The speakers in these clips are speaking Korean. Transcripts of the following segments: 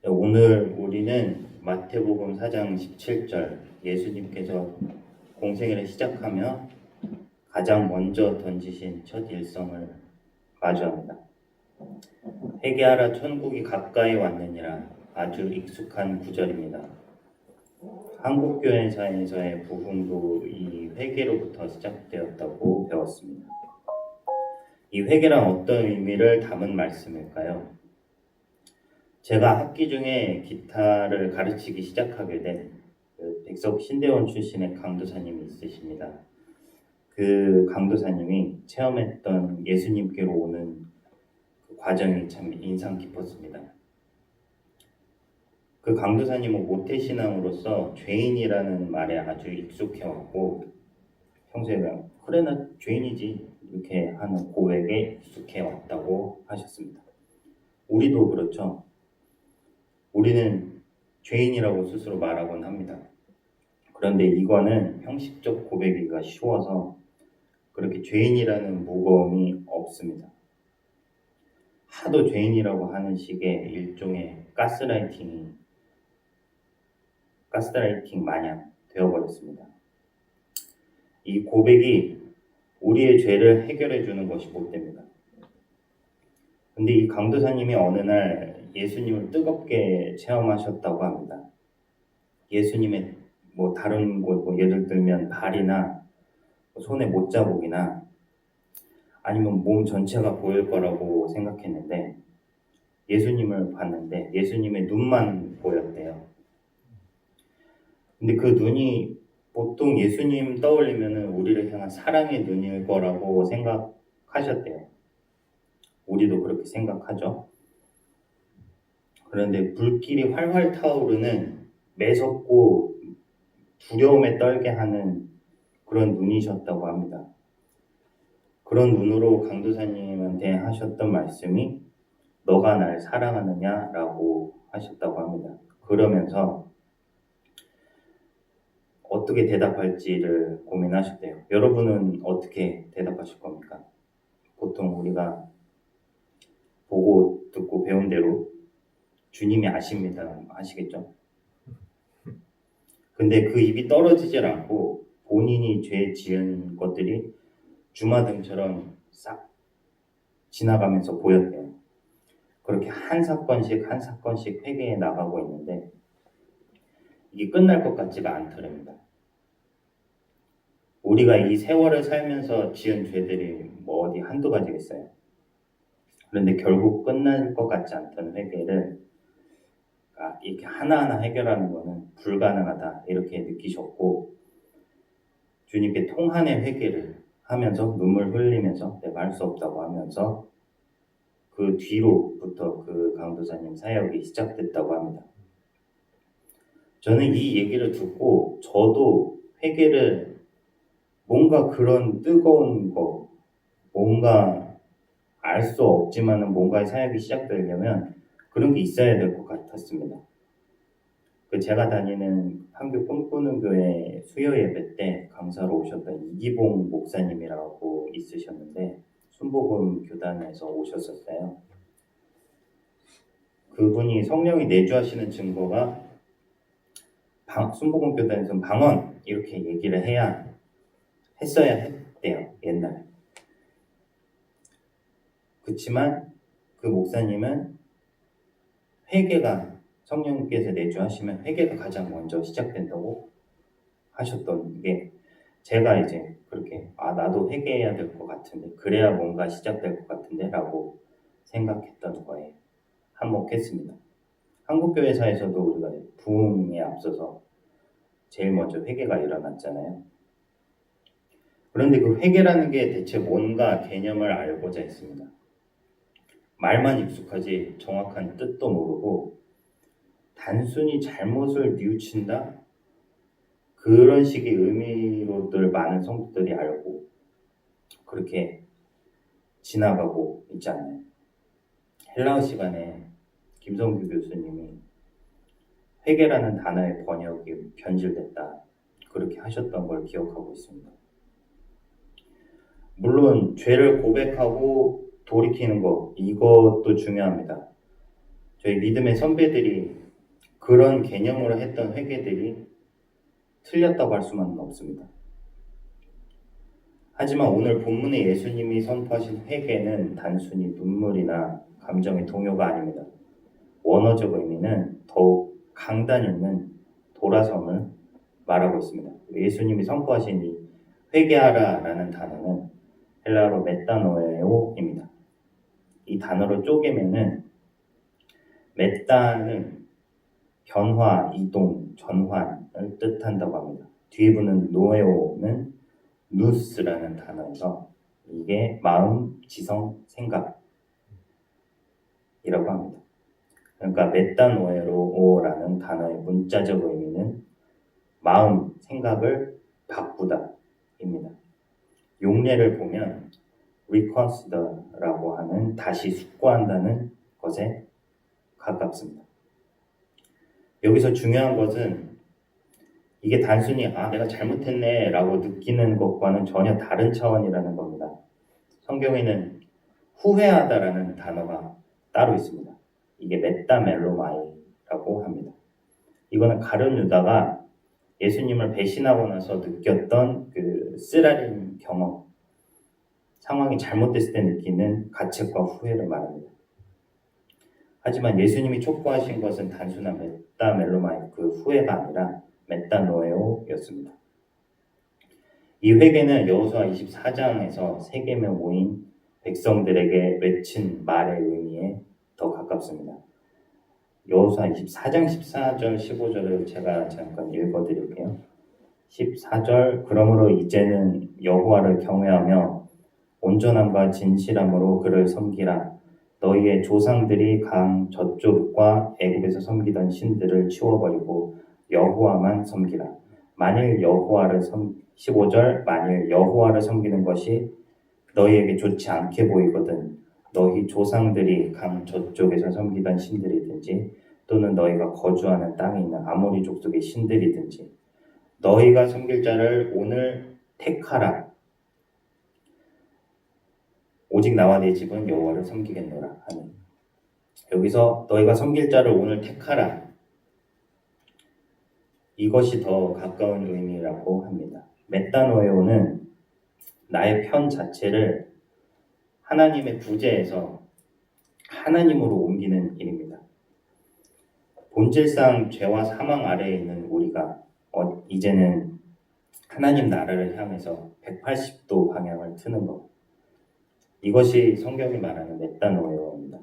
오늘 우리는 마태복음 4장 17절 예수님께서 공생애를 시작하며 가장 먼저 던지신 첫 일성을 마주합니다. 회개하라 천국이 가까이 왔느니라. 아주 익숙한 구절입니다. 한국교회사에서의 부흥도 이 회개로부터 시작되었다고 배웠습니다. 이 회개란 어떤 의미를 담은 말씀일까요? 제가 학기 중에 기타를 가르치기 시작하게 된 백석 신대원 출신의 강도사님이 있으십니다. 그 강도사님이 체험했던 예수님께로 오는 그 과정이 참 인상 깊었습니다. 그 강도사님은 모태신앙으로서 죄인이라는 말에 아주 익숙해왔고 평소에 그래 나 죄인이지 이렇게 하는 고백에 익숙해왔다고 하셨습니다. 우리도 그렇죠. 우리는 죄인이라고 스스로 말하곤 합니다. 그런데 이거는 형식적 고백이기가 쉬워서 그렇게 죄인이라는 무거움이 없습니다. 하도 죄인이라고 하는 식의 일종의 가스라이팅 마냥 되어버렸습니다. 이 고백이 우리의 죄를 해결해 주는 것이 못 됩니다. 근데 이 강도사님이 어느 날 예수님을 뜨겁게 체험하셨다고 합니다. 예수님의 다른 곳, 예를 들면 발이나 손의 못자국이나 아니면 몸 전체가 보일 거라고 생각했는데 예수님을 봤는데 예수님의 눈만 보였대요. 근데 그 눈이 보통 예수님 떠올리면 우리를 향한 사랑의 눈일 거라고 생각하셨대요. 우리도 그렇게 생각하죠. 그런데 불길이 활활 타오르는 매섭고 두려움에 떨게 하는 그런 눈이셨다고 합니다. 그런 눈으로 강도사님한테 하셨던 말씀이 너가 날 사랑하느냐라고 하셨다고 합니다. 그러면서 어떻게 대답할지를 고민하셨대요. 여러분은 어떻게 대답하실 겁니까? 보통 우리가 보고 듣고 배운 대로 주님이 아십니다 하시겠죠? 근데 그 입이 떨어지질 않고 본인이 죄 지은 것들이 주마등처럼 싹 지나가면서 보였대요. 그렇게 한 사건씩 회개해 나가고 있는데 이게 끝날 것 같지가 않더랍니다. 우리가 이 세월을 살면서 지은 죄들이 어디 한두 가지겠어요. 그런데 결국 끝날 것 같지 않던 회개를 이렇게 하나하나 해결하는 것은 불가능하다 이렇게 느끼셨고 주님께 통한의 회개를 하면서 눈물 흘리면서 내가 할 수 없다고 하면서 그 뒤로부터 그 강도사님 사역이 시작됐다고 합니다. 저는 이 얘기를 듣고 저도 회개를 뭔가 그런 뜨거운 거 뭔가 알 수 없지만은 뭔가의 사역이 시작되려면 그런 게 있어야 될 것 같았습니다. 제가 다니는 한교 꿈꾸는 교회 수요 예배 때 강사로 오셨던 이기봉 목사님이라고 있으셨는데 순복음 교단에서 오셨었어요. 그분이 성령이 내주하시는 증거가 순복음 교단에서는 방언 이렇게 얘기를 했어야 했대요. 옛날에. 그렇지만 그 목사님은 회개가 성령께서 내주하시면 회개가 가장 먼저 시작된다고 하셨던 게 제가 이제 그렇게 나도 회개해야 될 것 같은데 그래야 뭔가 시작될 것 같은데 라고 생각했던 거에 한몫했습니다. 한국교회사에서도 우리가 부흥에 앞서서 제일 먼저 회개가 일어났잖아요. 그런데 그 회개라는 게 대체 뭔가 개념을 알고자 했습니다. 말만 익숙하지 정확한 뜻도 모르고 단순히 잘못을 뉘우친다? 그런 식의 의미로들 많은 성도들이 알고 그렇게 지나가고 있잖아요. 헬라어 시간에 김성규 교수님이 회개라는 단어의 번역이 변질됐다 그렇게 하셨던 걸 기억하고 있습니다. 물론 죄를 고백하고 돌이키는 것 이것도 중요합니다. 저희 믿음의 선배들이 그런 개념으로 했던 회개들이 틀렸다고 할 수만은 없습니다. 하지만 오늘 본문의 예수님이 선포하신 회개는 단순히 눈물이나 감정의 동요가 아닙니다. 원어적 의미는 더욱 강단 있는 돌아섬을 말하고 있습니다. 예수님이 선포하신 이 회개하라라는 단어는 헬라어로 메타노에오입니다. 이 단어로 쪼개면은 메타는 변화, 이동, 전환을 뜻한다고 합니다. 뒤에 붙는 노에오는 누스라는 단어에서 이게 마음, 지성, 생각이라고 합니다. 그러니까 메타노에로라는 단어의 문자적 의미는 마음, 생각을 바꾸다입니다. 용례를 보면 reconsider라고 하는 다시 숙고한다는 것에 가깝습니다. 여기서 중요한 것은 이게 단순히 내가 잘못했네 라고 느끼는 것과는 전혀 다른 차원이라는 겁니다. 성경에는 후회하다라는 단어가 따로 있습니다. 이게 메타멜로마이라고 합니다. 이거는 가룟 유다가 예수님을 배신하고 나서 느꼈던 그 쓰라린 경험, 상황이 잘못됐을 때 느끼는 가책과 후회를 말합니다. 하지만 예수님이 촉구하신 것은 단순한 메타멜로마이, 그 후회가 아니라 메타노에오였습니다. 이 회개는 여호수아 24장에서 세겜에 모인 백성들에게 외친 말의 의미에 더 가깝습니다. 여호수아 24장 14절 15절을 제가 잠깐 읽어드릴게요. 14절 그러므로 이제는 여호와를 경외하며 온전함과 진실함으로 그를 섬기라. 너희의 조상들이 강 저쪽과 애굽에서 섬기던 신들을 치워버리고 여호와만 섬기라. 만일 여호와를 15절 만일 여호와를 섬기는 것이 너희에게 좋지 않게 보이거든 너희 조상들이 강 저쪽에서 섬기던 신들이든지 또는 너희가 거주하는 땅에 있는 아모리 족속의 신들이든지 너희가 섬길 자를 오늘 택하라. 오직 나와 내 집은 여호와를 섬기겠노라 하니 여기서 너희가 섬길 자를 오늘 택하라. 이것이 더 가까운 의미라고 합니다. 메타노에오는 나의 편 자체를 하나님의 구제에서 하나님으로 옮기는 일입니다. 본질상 죄와 사망 아래에 있는 우리가 이제는 하나님 나라를 향해서 180도 방향을 트는 것. 이것이 성경이 말하는 메타노에오입니다.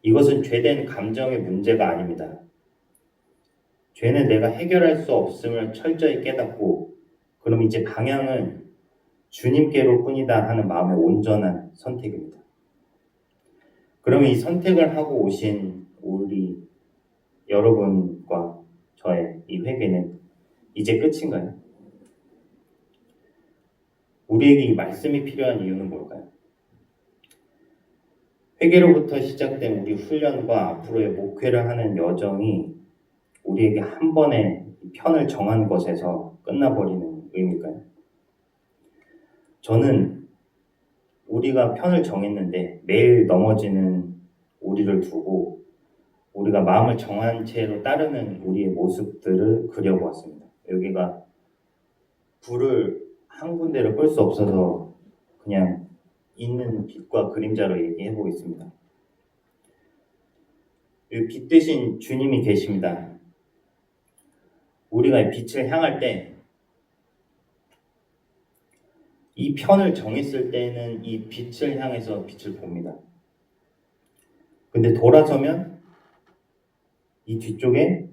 이것은 죄된 감정의 문제가 아닙니다. 죄는 내가 해결할 수 없음을 철저히 깨닫고 그럼 이제 방향은 주님께로 뿐이다 하는 마음의 온전한 선택입니다. 그러면 이 선택을 하고 오신 우리 여러분과 저의 이 회개는 이제 끝인가요? 우리에게 이 말씀이 필요한 이유는 뭘까요? 회개로부터 시작된 우리 훈련과 앞으로의 목회를 하는 여정이 우리에게 한 번에 편을 정한 것에서 끝나버리는 의미일까요? 저는 우리가 편을 정했는데 매일 넘어지는 우리를 두고 우리가 마음을 정한 채로 따르는 우리의 모습들을 그려보았습니다. 여기가 불을 한 군데로 끌 수 없어서 그냥 있는 빛과 그림자로 얘기해 보겠습니다. 이 빛 대신 주님이 계십니다. 우리가 빛을 향할 때 이 편을 정했을 때는 이 빛을 향해서 빛을 봅니다. 근데 돌아서면 이 뒤쪽에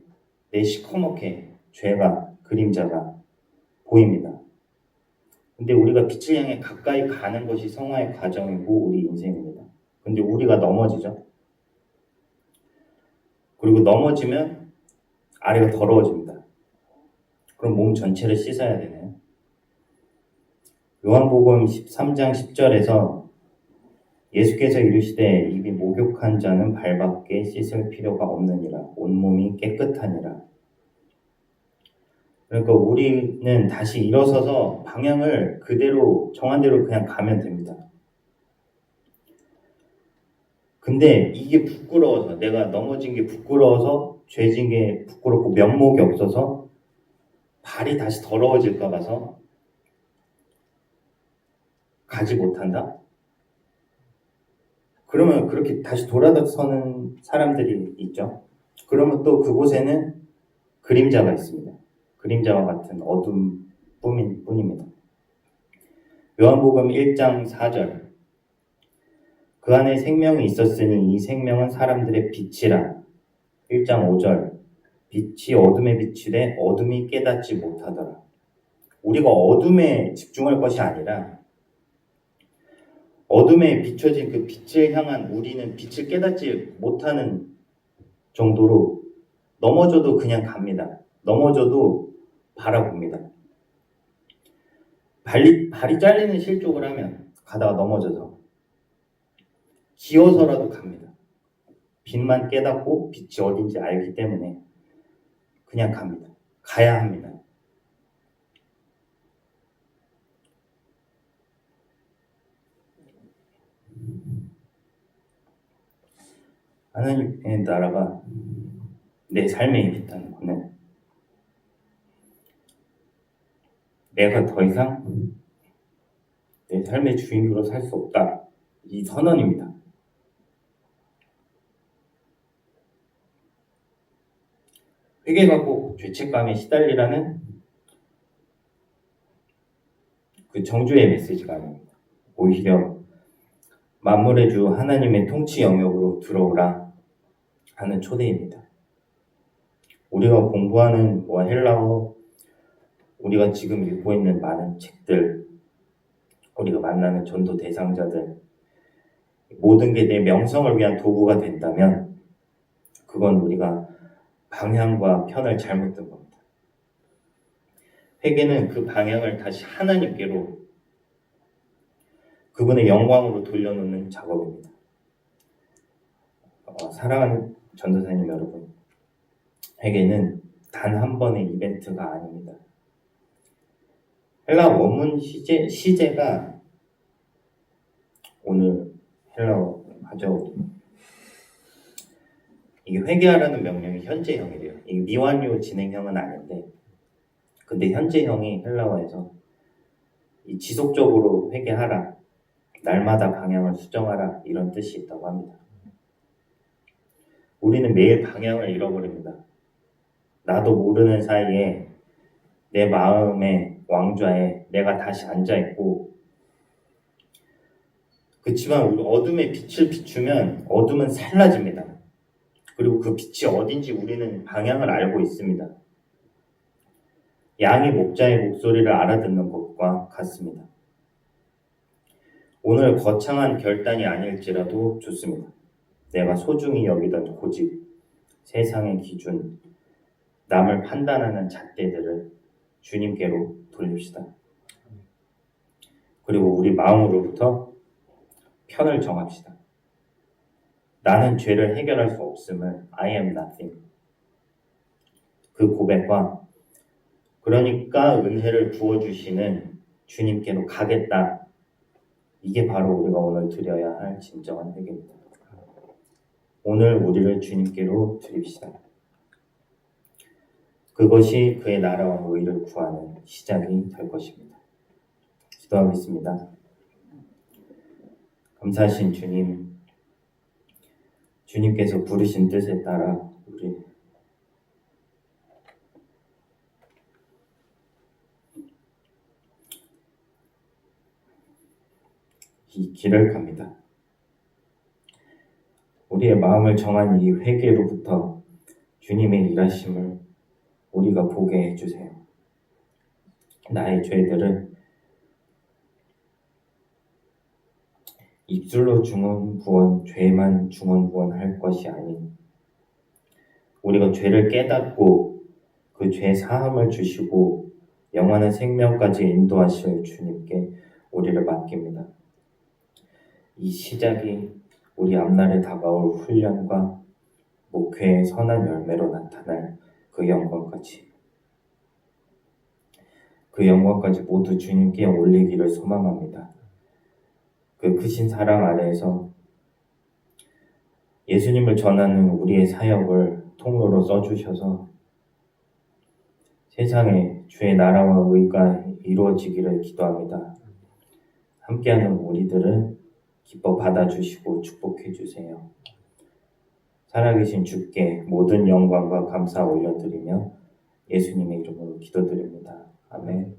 내 시커멓게 죄가 그림자가 보입니다. 근데 우리가 빛을 향해 가까이 가는 것이 성화의 과정이고 우리 인생입니다. 근데 우리가 넘어지죠. 그리고 넘어지면 아래가 더러워집니다. 그럼 몸 전체를 씻어야 되나요? 요한복음 13장 10절에서 예수께서 이르시되 입이 목욕한 자는 발밖에 씻을 필요가 없느니라. 온몸이 깨끗하니라. 그러니까 우리는 다시 일어서서 방향을 그대로 정한 대로 그냥 가면 됩니다. 근데 이게 부끄러워서, 내가 넘어진 게 부끄러워서, 죄진 게 부끄럽고 면목이 없어서 발이 다시 더러워질까 봐서 가지 못한다? 그러면 그렇게 다시 돌아서는 사람들이 있죠. 그러면 또 그곳에는 그림자가 있습니다. 그림자와 같은 어둠 뿐입니다. 요한복음 1장 4절. 그 안에 생명이 있었으니 이 생명은 사람들의 빛이라. 1장 5절. 빛이 어둠에 비치되 어둠이 깨닫지 못하더라. 우리가 어둠에 집중할 것이 아니라 어둠에 비춰진 그 빛을 향한 우리는 빛을 깨닫지 못하는 정도로 넘어져도 그냥 갑니다. 넘어져도 바라봅니다. 발이 잘리는 실족을 하면 가다가 넘어져서 기어서라도 갑니다. 빛만 깨닫고 빛이 어딘지 알기 때문에 그냥 갑니다. 가야 합니다. 하나님의 나라가 내 삶에 있다는 거는 내가 더 이상 내 삶의 주인으로 살 수 없다. 이 선언입니다. 회개가 꼭 죄책감에 시달리라는 그 정죄의 메시지가 아닙니다. 오히려 만물의 주 하나님의 통치 영역으로 들어오라 하는 초대입니다. 우리가 공부하는 헬라어, 우리가 지금 읽고 있는 많은 책들, 우리가 만나는 전도 대상자들, 모든 게 내 명성을 위한 도구가 된다면 그건 우리가 방향과 편을 잘못 든 겁니다. 회개는 그 방향을 다시 하나님께로, 그분의 영광으로 돌려놓는 작업입니다. 사랑하는 전도사님 여러분, 회개는 단 한 번의 이벤트가 아닙니다. 헬라 원문 시제가 오늘 헬라어 하죠. 이게 회개하라는 명령이 현재형이래요. 이게 미완료 진행형은 아닌데, 근데 현재형이 헬라어에서 이 지속적으로 회개하라, 날마다 방향을 수정하라, 이런 뜻이 있다고 합니다. 우리는 매일 방향을 잃어버립니다. 나도 모르는 사이에 내 마음의 왕좌에 내가 다시 앉아있고, 그렇지만 우리 어둠에 빛을 비추면 어둠은 살라집니다. 그리고 그 빛이 어딘지 우리는 방향을 알고 있습니다. 양이 목자의 목소리를 알아듣는 것과 같습니다. 오늘 거창한 결단이 아닐지라도 좋습니다. 내가 소중히 여기던 고집, 세상의 기준, 남을 판단하는 잣대들을 주님께로 돌립시다. 그리고 우리 마음으로부터 편을 정합시다. 나는 죄를 해결할 수 없음을 I am nothing. 그 고백과 그러니까 은혜를 부어주시는 주님께로 가겠다. 이게 바로 우리가 오늘 드려야 할 진정한 회개입니다. 오늘 우리를 주님께로 드립시다. 그것이 그의 나라와 의를 구하는 시작이 될 것입니다. 기도하겠습니다. 감사하신 주님, 주님께서 부르신 뜻에 따라 우리 이 길을 갑니다. 우리의 마음을 정한 이 회개로부터 주님의 일하심을 우리가 보게 해주세요. 나의 죄들은 입술로 중언부언, 죄만 중언부언할 것이 아닌 우리가 죄를 깨닫고 그 죄 사함을 주시고 영원한 생명까지 인도하실 주님께 우리를 맡깁니다. 이 시작이 우리 앞날에 다가올 훈련과 목회의 선한 열매로 나타날 그 영광까지 모두 주님께 올리기를 소망합니다. 그 크신 사랑 아래에서 예수님을 전하는 우리의 사역을 통로로 써주셔서 세상에 주의 나라와 의가 이루어지기를 기도합니다. 함께하는 우리들을 기뻐 받아주시고 축복해 주세요. 살아계신 주께 모든 영광과 감사 올려드리며 예수님의 이름으로 기도드립니다. 아멘.